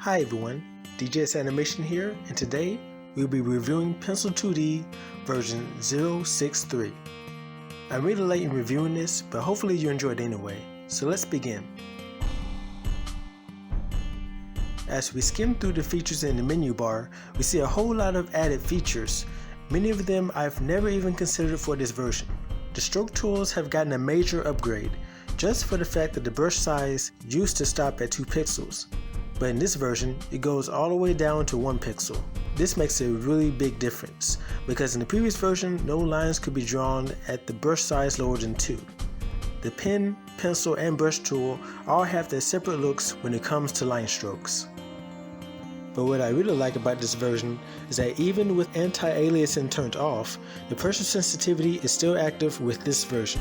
Hi everyone, DJ's Animation here, and today we'll be reviewing Pencil2D version 063. I'm really late in reviewing this, but hopefully you enjoyed it anyway, so let's begin. As we skim through the features in the menu bar, we see a whole lot of added features. Many of them I've never even considered for this version. The stroke tools have gotten a major upgrade, just for the fact that the brush size used to stop at 2 pixels. But in this version, it goes all the way down to 1 pixel. This makes a really big difference, because in the previous version, no lines could be drawn at the brush size lower than 2. The pen, pencil, and brush tool all have their separate looks when it comes to line strokes. But what I really like about this version is that even with anti-aliasing turned off, the pressure sensitivity is still active with this version.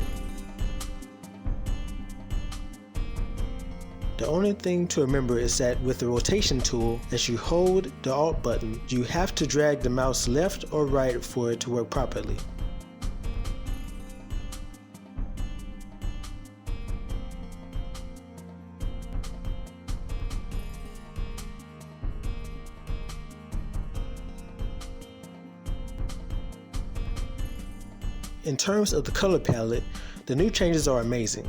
The only thing to remember is that with the rotation tool, as you hold the Alt button, you have to drag the mouse left or right for it to work properly. In terms of the color palette, the new changes are amazing.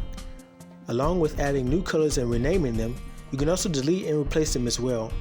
Along with adding new colors and renaming them, you can also delete and replace them as well.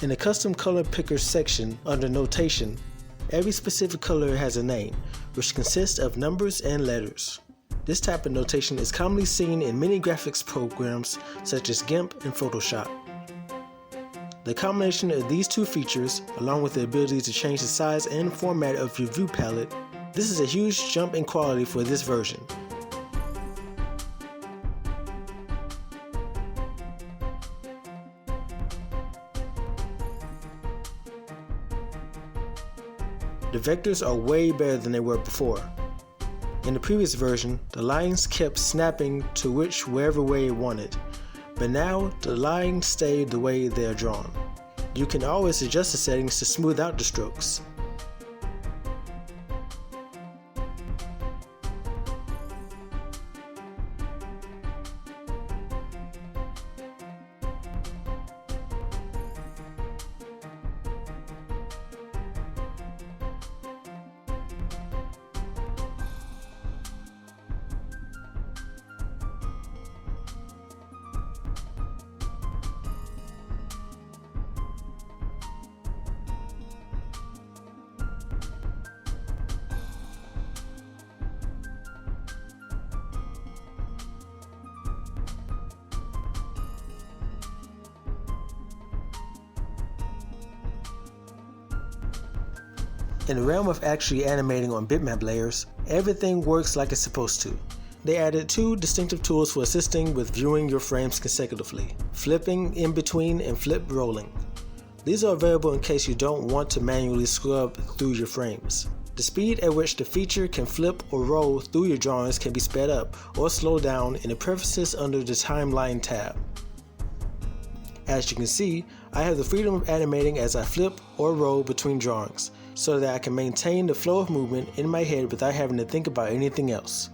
In the custom color picker section under notation, every specific color has a name, which consists of numbers and letters. This type of notation is commonly seen in many graphics programs such as GIMP and Photoshop. The combination of these two features, along with the ability to change the size and format of your view palette, this is a huge jump in quality for this version. The vectors are way better than they were before. In the previous version, the lines kept snapping to whichever way it wanted, but now the lines stay the way they are drawn. You can always adjust the settings to smooth out the strokes. In the realm of actually animating on bitmap layers, everything works like it's supposed to. They added 2 distinctive tools for assisting with viewing your frames consecutively: flipping in between and flip rolling. These are available in case you don't want to manually scrub through your frames. The speed at which the feature can flip or roll through your drawings can be sped up or slowed down in the preferences under the timeline tab. As you can see, I have the freedom of animating as I flip or roll between drawings, so that I can maintain the flow of movement in my head without having to think about anything else.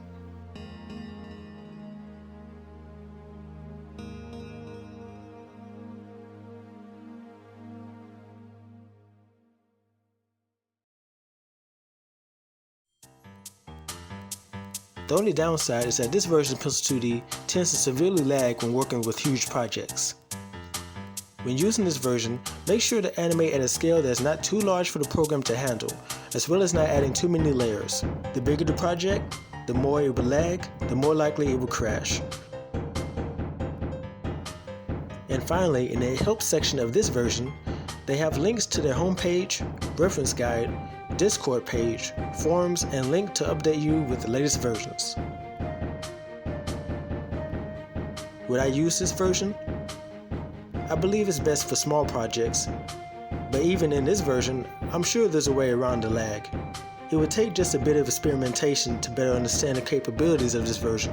The only downside is that this version of Pencil2D tends to severely lag when working with huge projects. When using this version, make sure to animate at a scale that is not too large for the program to handle, as well as not adding too many layers. The bigger the project, the more it will lag, the more likely it will crash. And finally, in the help section of this version, they have links to their homepage, reference guide, Discord page, forums, and link to update you with the latest versions. Would I use this version? I believe it's best for small projects, but even in this version, I'm sure there's a way around the lag. It would take just a bit of experimentation to better understand the capabilities of this version.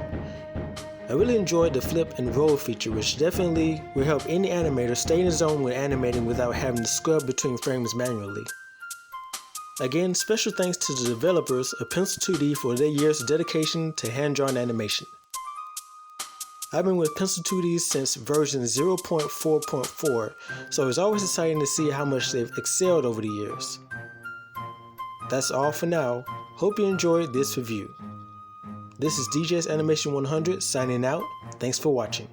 I really enjoyed the flip and roll feature, which definitely will help any animator stay in the zone when animating without having to scrub between frames manually. Again, special thanks to the developers of Pencil2D for their years of dedication to hand-drawn animation. I've been with Pencil2D since version 0.4.4, so it's always exciting to see how much they've excelled over the years. That's all for now. Hope you enjoyed this review. This is DJ's Animation 100 signing out. Thanks for watching.